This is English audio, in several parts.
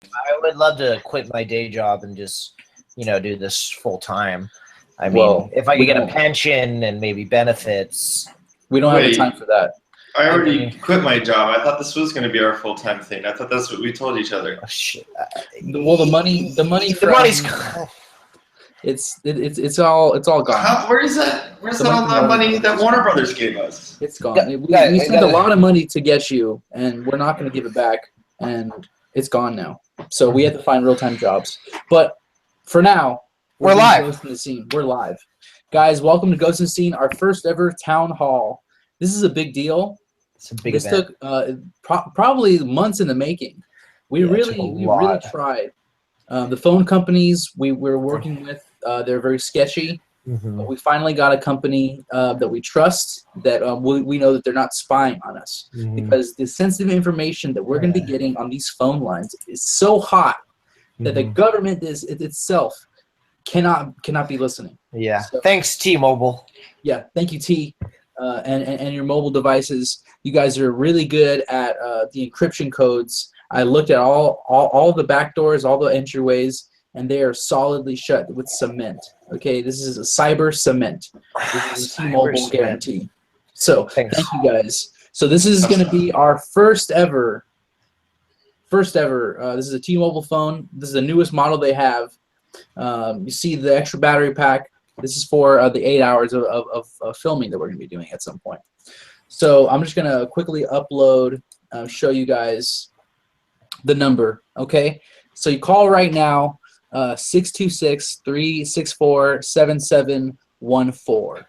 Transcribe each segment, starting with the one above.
I would love to quit my day job and just, do this full time. I mean, Well, if I we could get a don't pension and maybe benefits. we don't have the time Wait, for that. I I already mean, quit my job. I thought this was going to be our full-time thing. I thought that's what we told each other. Well, the money the for money's. it's all gone. Where's that? Where's The that all money- that money that Warner Brothers gave us? It's gone. Yeah, We I spent a gotta- lot of money to get you, and we're not going to give it back, and it's gone now. So we have to find real-time jobs. But for now, We're doing live. Ghost in the Scene. We're live. Guys, welcome to Ghost in the Scene, our first ever town hall. This is a big deal. It's a big This event. took probably months in the making. We Yeah, it took really a we lot. really tried. The phone companies we were working with, they're very sketchy. Mhm. But we finally got a company that we trust, that we know that they're not spying on us, Mhm. because the sensitive information that we're going to be getting on these phone lines is so hot that the Mhm. government itself cannot be listening. Yeah. So- Thanks, T-Mobile. Yeah, thank you, T, and your mobile devices. You guys are really good at the encryption codes. I looked at all the back doors, all the entryways, and they are solidly shut with cement. Okay, this is a cyber cement. This is a T-Mobile Cyber cement. guarantee. So Thanks. thank you guys. So this is going to be our first ever. This is a T-Mobile phone. This is the newest model they have. You see the extra battery pack. This is for the 8 hours of filming that we're going to be doing at some point. So I'm just going to quickly upload, show you guys the number, okay? So you call right now, 626-364-7714,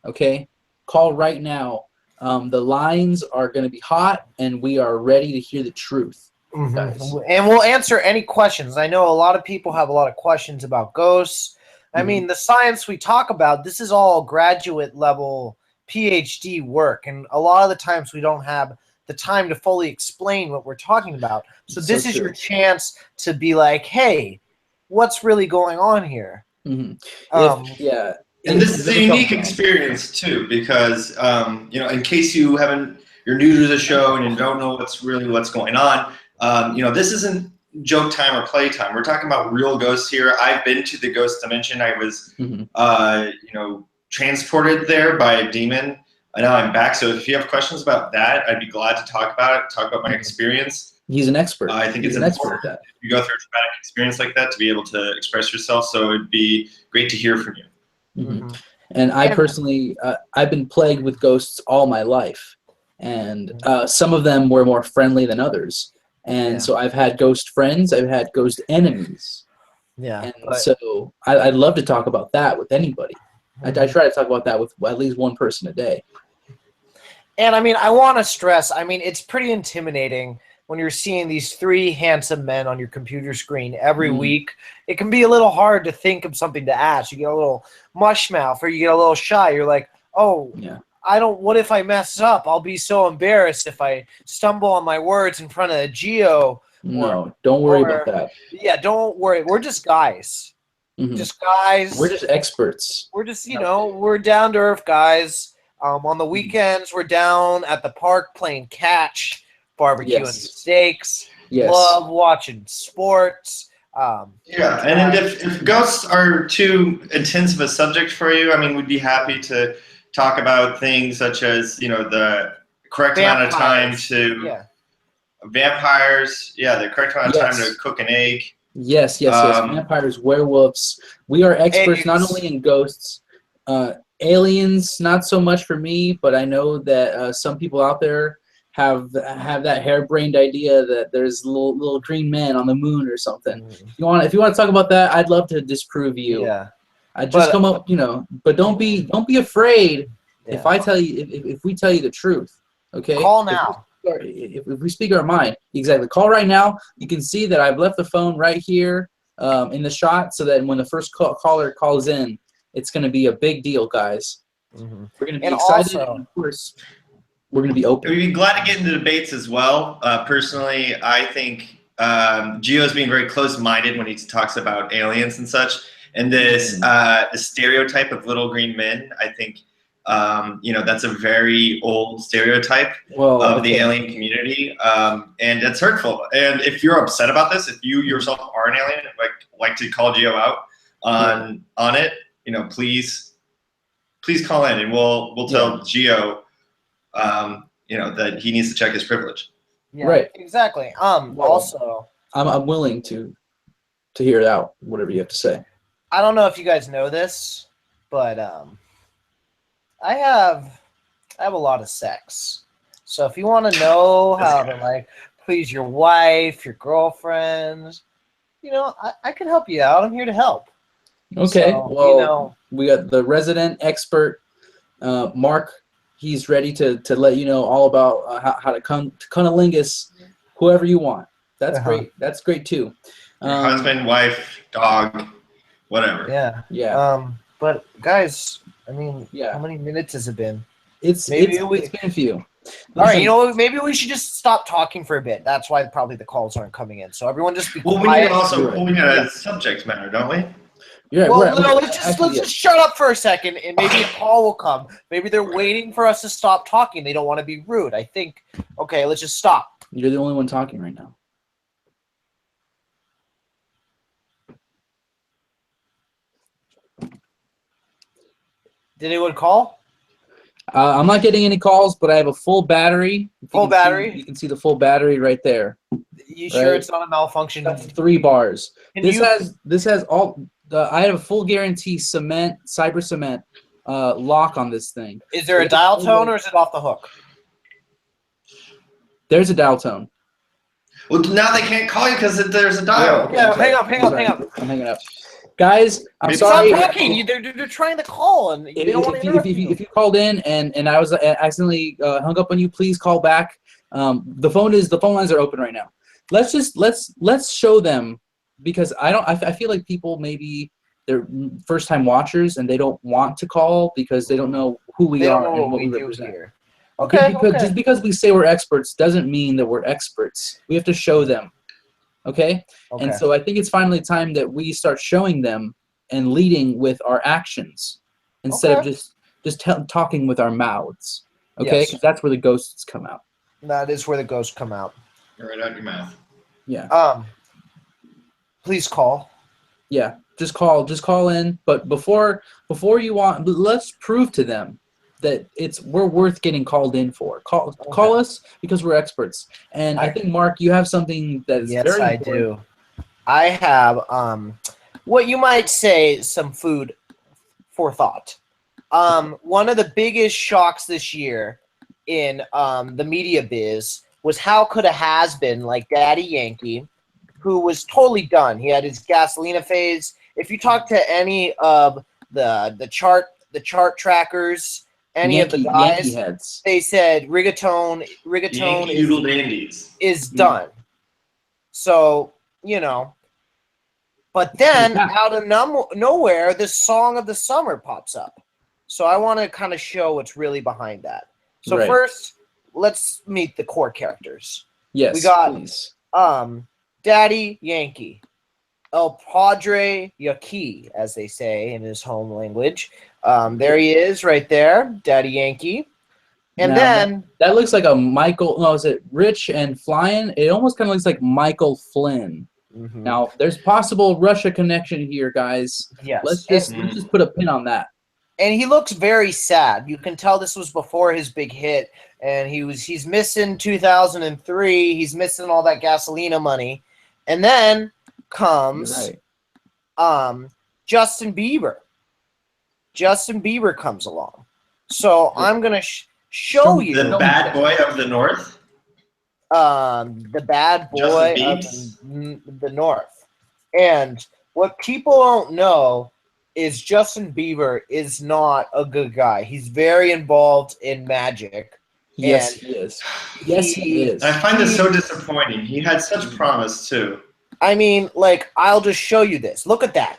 okay? Call right now. The lines are going to be hot, and we are ready to hear the truth. Guys. And we'll answer any questions. I know a lot of people have a lot of questions about ghosts. I mean, the science we talk about, this is all graduate level PhD work. And a lot of the times we don't have the time to fully explain what we're talking about. So this is true. your chance to be like, hey, what's really going on here? Mhm. Um, Yeah. And this is a unique experience too, because in case you're new to the show and you don't know what's going on, this isn't joke time or play time. We're talking about real ghosts here. I've been to the ghost dimension. I was, transported there by a demon. And now I'm back. So if you have questions about that, I'd be glad to talk about it. Talk about my experience. He's an expert. I think He's it's an expert important at that. if you go through a traumatic experience like that to be able to express yourself. So it'd be great to hear from you. Mhm. And I personally, I've been plagued with ghosts all my life, and some of them were more friendly than others. And so I've had ghost friends, I've had ghost enemies. Yeah. And so I'd love to talk about that with anybody. I try to talk about that with at least one person a day. And I mean, I want to stress, it's pretty intimidating when you're seeing these three handsome men on your computer screen every week. It can be a little hard to think of something to ask. You get a little mush mouth, or you get a little shy. You're like, oh, Yeah. what if I mess up? I'll be so embarrassed if I stumble on my words in front of a Geo. No, don't worry about that. Yeah, don't worry. We're just guys. Mhm. Just guys. We're just experts. We're just, we're down to earth guys. On the weekends, we're down at the park playing catch, barbecuing Yes. steaks. Yes. Love watching sports. And if ghosts are too intensive a subject for you, we'd be happy to talk about things such as, the correct amount of time to vampires. Yeah, the correct amount of time to cook an egg. Yes. Vampires, werewolves. We are experts not only in ghosts, aliens. Not so much for me, but I know that some people out there have that harebrained idea that there's little green men on the moon or something. If you want to talk about that, I'd love to disprove you. Yeah. I just come up, but don't be afraid if I tell you if we tell you the truth. Okay. Call now. If we speak our mind, exactly. Call right now. You can see that I've left the phone right here in the shot, so that when the first caller calls in, it's going to be a big deal, guys. We're going to be excited, and of course, we're going to be open. We'd be glad to get into debates as well. Personally, I think Gio's being very close-minded when he talks about aliens and such. And this stereotype of little green men, I think That's a very old stereotype of the alien community, and it's hurtful. And if you're upset about this, if you yourself are an alien, like to call Gio out on it, please call in, and we'll tell Gio, that he needs to check his privilege. Yeah, right. Exactly. Also, I'm willing to hear it out, whatever you have to say. I don't know if you guys know this, but I have a lot of sex. So if you want to know how to please your wife, your girlfriend, I can help you out. I'm here to help. Okay. So, we got the resident expert, Mark. He's ready to let you know all about how to cunnilingus whoever you want. That's great. That's great too. Husband, wife, dog, whatever. Yeah. Yeah. But guys, how many minutes has it been? It's been a few. All right, maybe we should just stop talking for a bit. That's why probably the calls aren't coming in. So everyone just be quiet. We need a subject matter, don't we? Yeah. Well, let's just shut up for a second, and maybe a call will come. Maybe they're waiting for us to stop talking. They don't want to be rude. I think. Okay, let's just stop. You're the only one talking right now. Did anyone call? I'm not getting any calls, but I have a full battery. Full battery? You can see the full battery right there. You sure it's not a malfunction? That's 3 bars. This has all. I have a full guarantee cyber cement lock on this thing. Is there a dial tone or is it off the hook? There's a dial tone. Well, now they can't call you because there's a dial. Yeah, hang up. I'm hanging up. Guys, I'm sorry. Stop talking. They're trying to call, and they don't want to interrupt you. If you called in and I was accidentally hung up on you, please call back. The phone lines are open right now. Let's show them, because I feel like people, maybe they're first time watchers and they don't want to call because they don't know who we are and what we represent. Here. Okay. Just because we say we're experts doesn't mean that we're experts. We have to show them. Okay? And so I think it's finally time that we start showing them and leading with our actions instead of just talking with our mouths. Okay? Because that's where the ghosts come out. That is where the ghosts come out. Right out your mouth. Yeah. Please call. Yeah. Just call in. But before let's prove to them that we're worth getting called in for. Call us because we're experts. And I think, Mark, you have something that is very important. Yes, I do. I have what you might say some food for thought. One of the biggest shocks this year in the media biz was how could a has-been like Daddy Yankee, who was totally done. He had his Gasolina phase. If you talk to any of the chart trackers, any of the guys, they said rigatone is done. So, but then out of nowhere, this song of the summer pops up. So I want to kind of show what's really behind that. So first, let's meet the core characters. Yes, we got please. Daddy Yankee, El Padre Yaqui, as they say in his home language. There he is, right there, Daddy Yankee. And then that looks like a Michael. No, is it Rich and Flying? It almost kind of looks like Michael Flynn. Mm-hmm. Now, there's possible Russia connection here, guys. Yes. Let's just put a pin on that. And he looks very sad. You can tell this was before his big hit, and he's missing 2003. He's missing all that Gasolina money, and then comes Justin Bieber. Justin Bieber comes along. So I'm gonna show you the bad boy of the North. The bad boy of the North. And what people don't know is Justin Bieber is not a good guy. He's very involved in magic. Yes, he is. Yes, he is. I find this so disappointing. He had such promise, too. I mean, I'll just show you this. Look at that.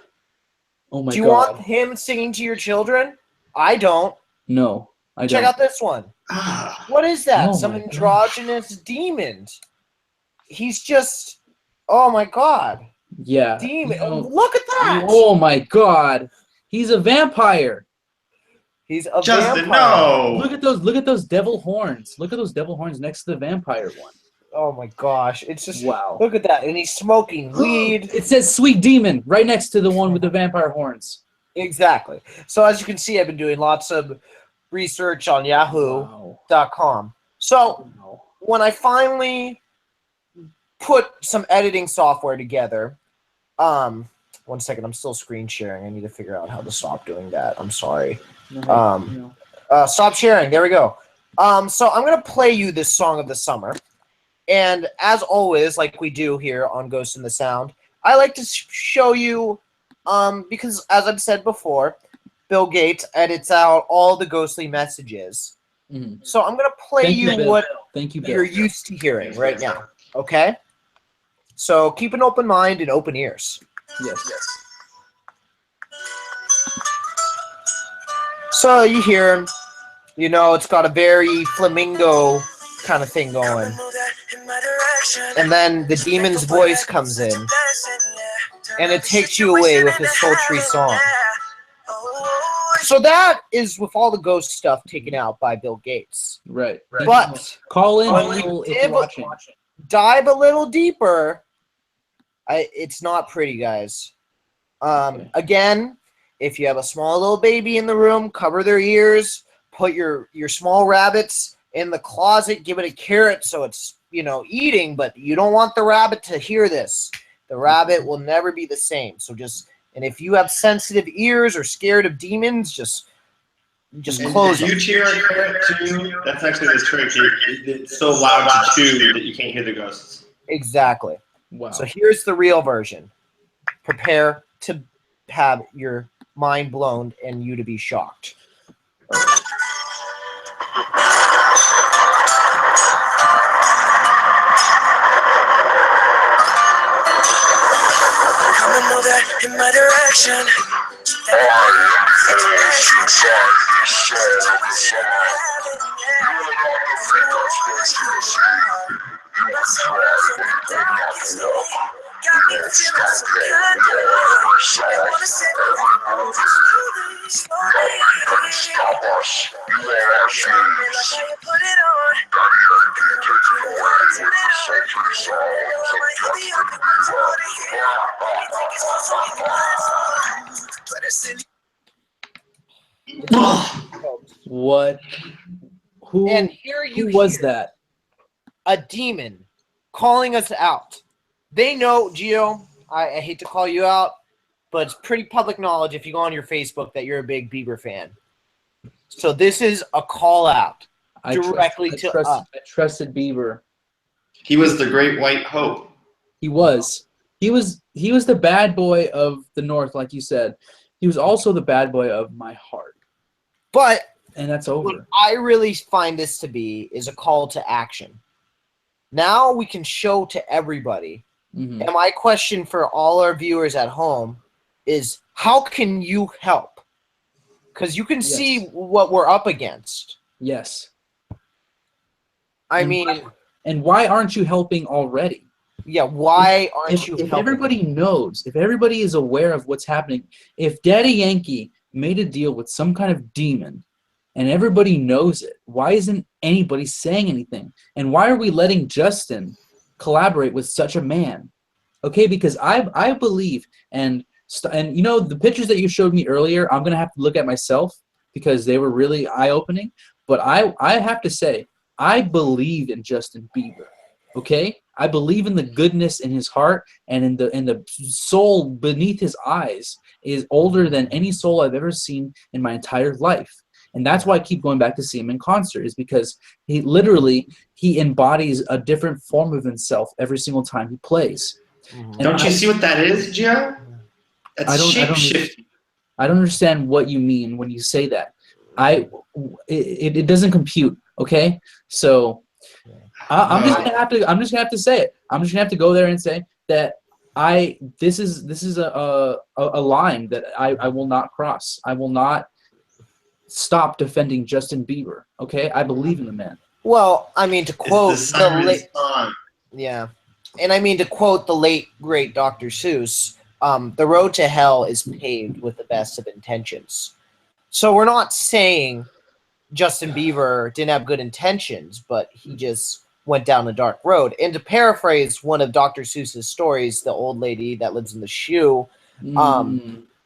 Oh, my God. Do you want him singing to your children? I don't. No, I don't. Check out this one. What is that? Some androgynous demon. He's just, oh my God. Yeah. Demon. Look at that. Oh my God. He's a vampire. He's a Justin, vampire. no. Look at those devil horns. Look at those devil horns next to the vampire one. Oh my gosh. It's just Wow. look at that. And he's smoking weed. It says Sweet Demon right next to the one with the vampire horns. Exactly. So as you can see, I've been doing lots of research on yahoo.com. Wow. So Wow. when I finally put some editing software together, 1 second, I'm still screen sharing. I need to figure out how to stop doing that. I'm sorry. Stop sharing. There we go. So I'm going to play you this song of the summer. And as always, like we do here on Ghost in the Sound, I like to show you, because as I've said before, Bill Gates edits out all the ghostly messages. Mhm. So I'm going to play Thank you, Bill. what Thank you, Bill. you're used to hearing right now. Okay? So keep an open mind and open ears. Yes. So you hear, it's got a very flamingo kind of thing going. And then the demon's voice comes in, and it takes you away with his sultry song. So that is with all the ghost stuff taken out by Bill Gates. Right. But Call in when if you're watching. dive a little deeper, it's not pretty, guys. Again, if you have a small little baby in the room, cover their ears, put your small rabbits in the closet, give it a carrot so it's, eating, but you don't want the rabbit to hear this. The rabbit will never be the same. So and if you have sensitive ears or scared of demons, just close them. If you cheer a carrot too, that's actually the trick. It's so loud to chew that you can't hear the ghosts. Exactly. Wow. So here's the real version. Prepare to have your mind blown and you to be shocked. In my direction. I am inside this soul of the summer. You are not the thing that's supposed to see. You try, but you put nothing up. You won't stop playing every song, every movie. Nothing can stop us. You are our slaves. Daddy Yankee taken away with the sultry songs of Justin What? Who? And here you Who was hear that? a demon calling us out. They know, Gio, I hate to call you out, but it's pretty public knowledge if you go on your Facebook that you're a big Bieber fan. So this is a call out directly to us. I trusted Bieber. He was the great white hope. He was the bad boy of the North, like you said. He was also the bad boy of my heart. But And that's over. what I really find this to be is a call to action. Now we can show to everybody. Mhm. And my question for all our viewers at home is, how can you help? Because you can see what we're up against. Yes. I mean, And why aren't you helping already? yeah, why aren't you If helping? everybody knows, if everybody is aware of what's happening, if Daddy Yankee made a deal with some kind of demon and everybody knows it, why isn't anybody saying anything? And why are we letting Justin collaborate with such a man? Okay, because I believe, and the pictures that you showed me earlier, I'm going to have to look at myself because they were really eye-opening. But I have to say, I believe in Justin Bieber. Okay, I believe in the goodness in his heart, and in the soul beneath his eyes is older than any soul I've ever seen in my entire life. And that's why I keep going back to see him in concert, is because he embodies a different form of himself every single time he plays. Mhm. Don't you see what that is, Gio? That's shape-shifting. I don't understand what you mean when you say that. It doesn't compute. Okay, so I'm just gonna have to say it. I'm just gonna have to go there and say that this is a line that I will not cross. I will not stop defending Justin Bieber. Okay, I believe in the man. Well, I mean, to quote It's the late song. yeah, and I mean to quote the late great Dr. Seuss, the road to hell is paved with the best of intentions. So we're not saying Justin Bieber didn't have good intentions, but he just went down a dark road. And to paraphrase one of Dr. Seuss's stories, the old lady that lives in the shoe,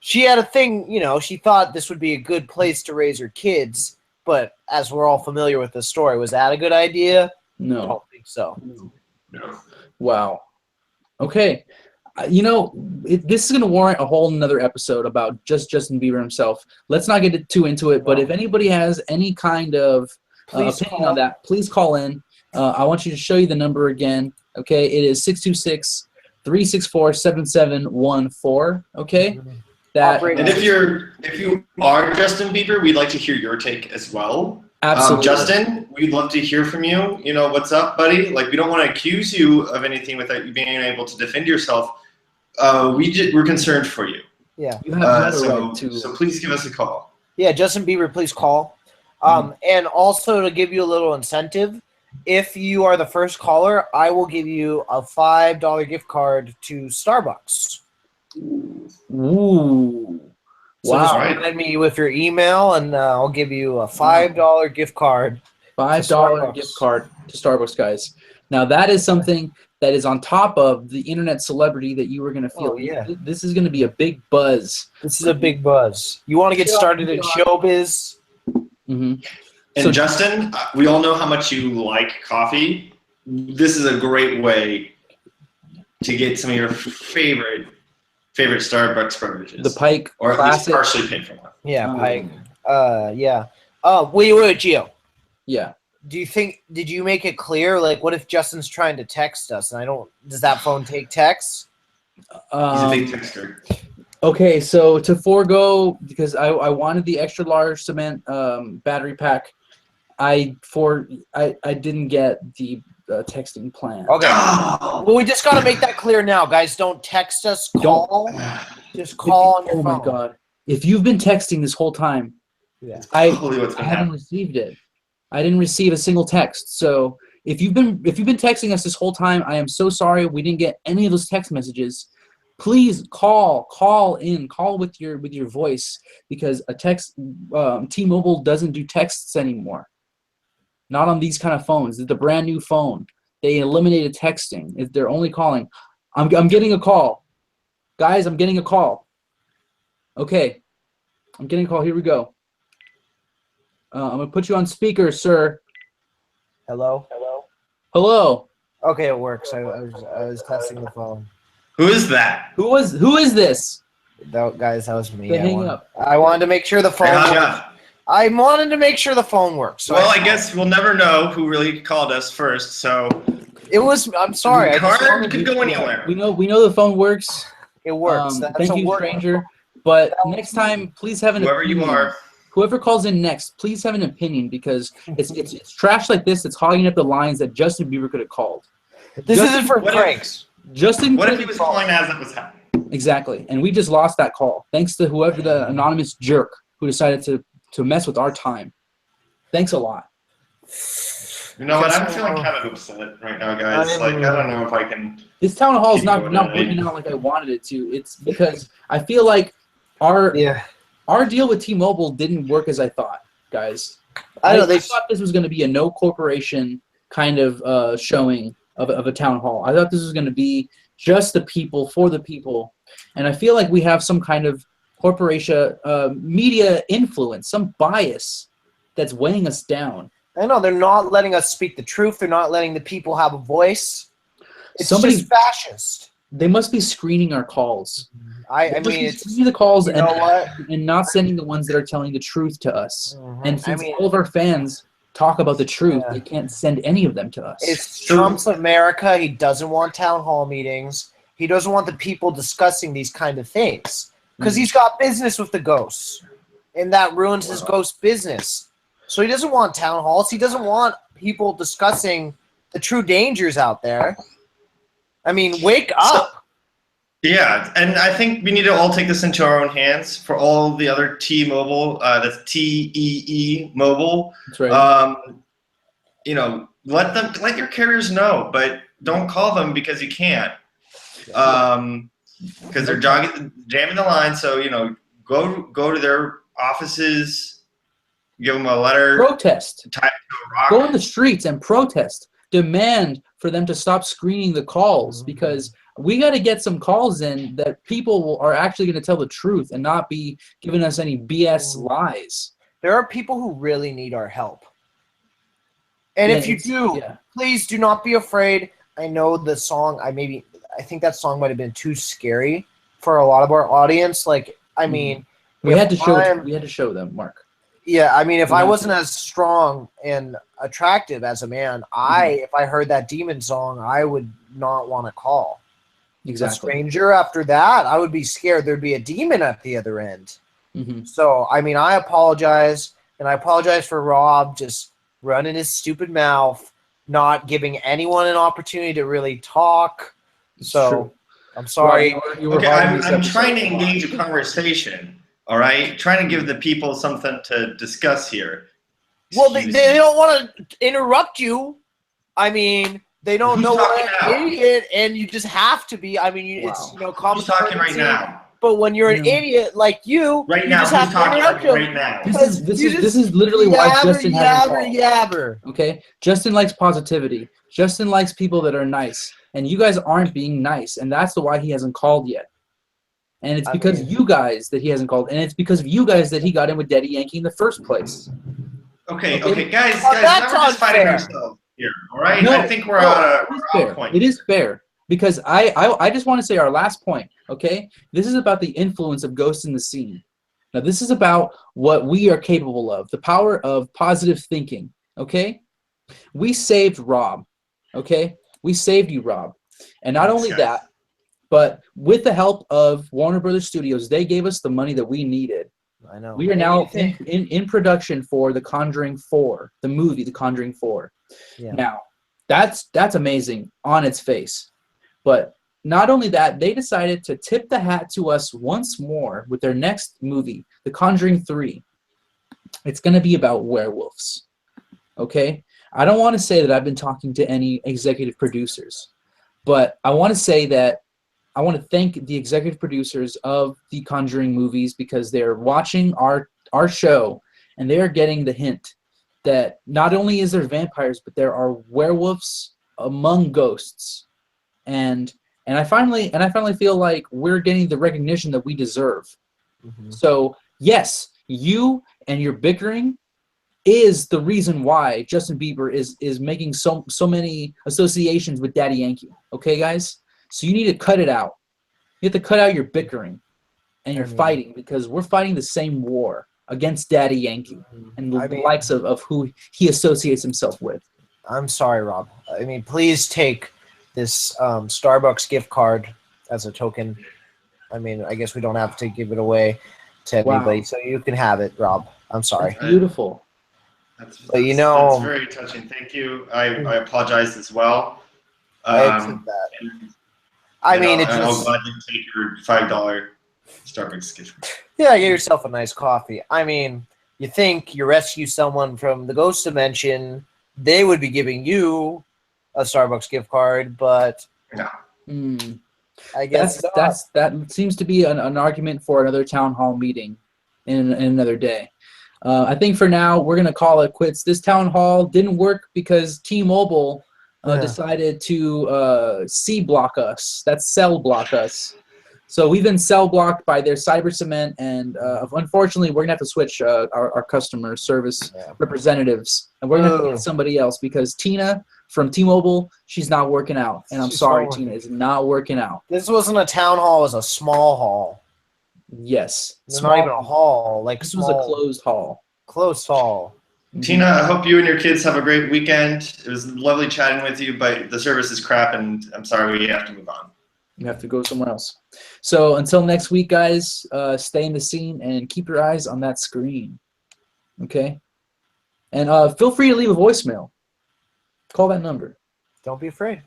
she had a thing, you know, she thought this would be a good place to raise her kids, but as we're all familiar with the story, was that a good idea? No. I don't think so. No. Wow. Okay. You know, this is going to warrant a whole nother episode about just Justin Bieber himself. Let's not get too into it, but if anybody has any kind of opinion on that, please call in. I want you to show you the number again. Okay, it is 626-364-7714. Okay, that. And if you are Justin Bieber, we'd like to hear your take as well. Absolutely. Justin, we'd love to hear from you. You know, what's up, buddy? Like, we don't want to accuse you of anything without you being able to defend yourself. We're concerned for you. Yeah. You have so please give us a call. Yeah, Justin Bieber, please call. And also to give you a little incentive, if you are the first caller, I will give you a $5 gift card to Starbucks. Ooh. So just provide me with your email, and I'll give you a $5 gift card. $5 gift card to Starbucks, guys. Now that is something that is on top of the internet celebrity that you were going to feel. Oh, yeah. This is going to be a big buzz. This is a big buzz. You want to get started in showbiz? Mm-hmm. And Justin, we all know how much you like coffee. This is a great way to get some of your favorite Starbucks beverages. The Pike or at Classic. least partially paid for one. Yeah, Pike. Yeah. Wait, Gio. Yeah. Did you make it clear? Like, what if Justin's trying to text us and does that phone take texts? He's a big texter. Okay, so to forego, because I wanted the extra large cement battery pack, I didn't get the texting plan. Okay. Well, we just got to make that clear now, guys. Don't text us. Call. Just call on your phone. Oh my God! If you've been texting this whole time, yeah. I haven't received it. I didn't receive a single text. So if you've been texting us this whole time, I am so sorry we didn't get any of those text messages. Please call with your voice, because a text T-Mobile doesn't do texts anymore. Not on these kind of phones. It's a brand new phone. They eliminated texting. They're only calling. I'm getting a call. Guys, I'm getting a call. Okay. I'm getting a call. Here we go. I'm going to put you on speaker, sir. Hello? Hello. Okay, it works. I was testing the phone. Who is that? Who is this? Guys, that was me. Hang up. I wanted to make sure the phone worked. I wanted to make sure the phone works. So well, I guess we'll never know who really called us first, so... I'm sorry. The card could go anywhere. We know the phone works. It works. Thank you, stranger. But next time, please have an opinion. Whoever you are. Whoever calls in next, please have an opinion, because it's trash like this that's hogging up the lines that Justin Bieber could have called. This isn't for pranks. What if he was calling as it was happening? Exactly. And we just lost that call, thanks to whoever the anonymous jerk who decided to mess with our time. Thanks a lot. You know what? I'm feeling kind of upset right now, guys. I don't know if I can... This town hall is not working out like I wanted it to. It's because I feel like our deal with T-Mobile didn't work as I thought, guys. I thought this was going to be a no corporation kind of showing of a town hall. I thought this was going to be just the people for the people. And I feel like we have some kind of corporation media influence, some bias that's weighing us down. I know, they're not letting us speak the truth. They're not letting the people have a voice. It's just fascist. They must be screening our calls. I mean, it's screening the calls and not sending the ones that are telling the truth to us. And since all of our fans talk about the truth, they can't send any of them to us. It's Trump's America. He doesn't want town hall meetings. He doesn't want the people discussing these kind of things because he's got business with the ghosts, and that ruins his ghost business. So he doesn't want town halls. He doesn't want people discussing the true dangers out there. I mean, wake up. Yeah, and I think we need to all take this into our own hands. For all the other T-Mobile, that's T-E-E Mobile. That's right. You know, let your carriers know, but don't call them because you can't. Because they're jamming the line. So, you know, go to their offices, give them a letter. Protest. Tie it to a rock. Go in the streets and protest. Demand for them to stop screening the calls, because we got to get some calls in that people are actually going to tell the truth and not be giving us any BS lies. There are people who really need our help. And Yeah, if you do, please do not be afraid. I know the song, I think that song might have been too scary for a lot of our audience. Like, I mean, we had to show them, Mark. Yeah, I mean, if I wasn't as strong and attractive as a man, if I heard that demon song, I would not want to call. Exactly. A stranger after that, I would be scared there'd be a demon at the other end. So, I mean, I apologize, and I apologize for Rob just running his stupid mouth, not giving anyone an opportunity to really talk. So, I'm sorry. Okay, I'm trying to engage a conversation. All right, trying to give the people something to discuss here. Well, they don't want to interrupt you. I mean, they don't know what an idiot, and you just have to be. I mean, it's common. Who's talking right now? But when you're an idiot like you, right now, just have to interrupt him. Right now. This is literally why Justin hasn't called. Yabber. Okay, Justin likes positivity. Justin likes people that are nice, and you guys aren't being nice, and that's why he hasn't called yet. And it's because of you guys that he hasn't called, and it's because of you guys that he got in with Daddy Yankee in the first place. Okay, guys, that's not just fighting ourselves here, all right? No, I think we're out of point. It is fair, because I just want to say our last point, okay? This is about the influence of ghosts in the scene. Now, this is about what we are capable of, the power of positive thinking, okay? We saved Rob, okay? We saved you, Rob. And not only that, but with the help of Warner Brothers Studios, they gave us the money that we needed. I know. We are now in production for The Conjuring 4, the movie The Conjuring 4. Yeah. Now, that's amazing on its face. But not only that, they decided to tip the hat to us once more with their next movie, The Conjuring 3. It's going to be about werewolves. Okay? I don't want to say that I've been talking to any executive producers, but I want to say that I want to thank the executive producers of the Conjuring movies, because they're watching our show and they are getting the hint that not only is there vampires, but there are werewolves among ghosts. And I finally feel like we're getting the recognition that we deserve. So yes, you and your bickering is the reason why Justin Bieber is making so many associations with Daddy Yankee. Okay, guys? So you need to cut it out. You have to cut out your bickering and your fighting, because we're fighting the same war against Daddy Yankee and the likes of who he associates himself with. I'm sorry, Rob. I mean, please take this Starbucks gift card as a token. I mean, I guess we don't have to give it away to anybody, so you can have it, Rob. I'm sorry. That's beautiful. That's very touching. Thank you. I apologize as well. I mean, it's I'll gladly take your $5 Starbucks gift card. Yeah, get yourself a nice coffee. I mean, you think you rescue someone from the ghost dimension, they would be giving you a Starbucks gift card, but I guess that seems to be an argument for another town hall meeting in another day. I think for now we're gonna call it quits. This town hall didn't work because T-Mobile decided to C-block us. That's cell block us. So we've been cell blocked by their cyber cement, and unfortunately, we're gonna have to switch our customer service representatives, and we're gonna have to get somebody else, because Tina from T-Mobile, she's not working out, and I'm sorry, Tina, it's not working out. This wasn't a town hall; it was a small hall. Yes, it's not even a hall. Like, this was a closed hall. Closed hall. Tina, I hope you and your kids have a great weekend. It was lovely chatting with you, but the service is crap, and I'm sorry we have to move on. You have to go somewhere else. So until next week, guys, stay in the scene and keep your eyes on that screen. Okay? And feel free to leave a voicemail. Call that number. Don't be afraid.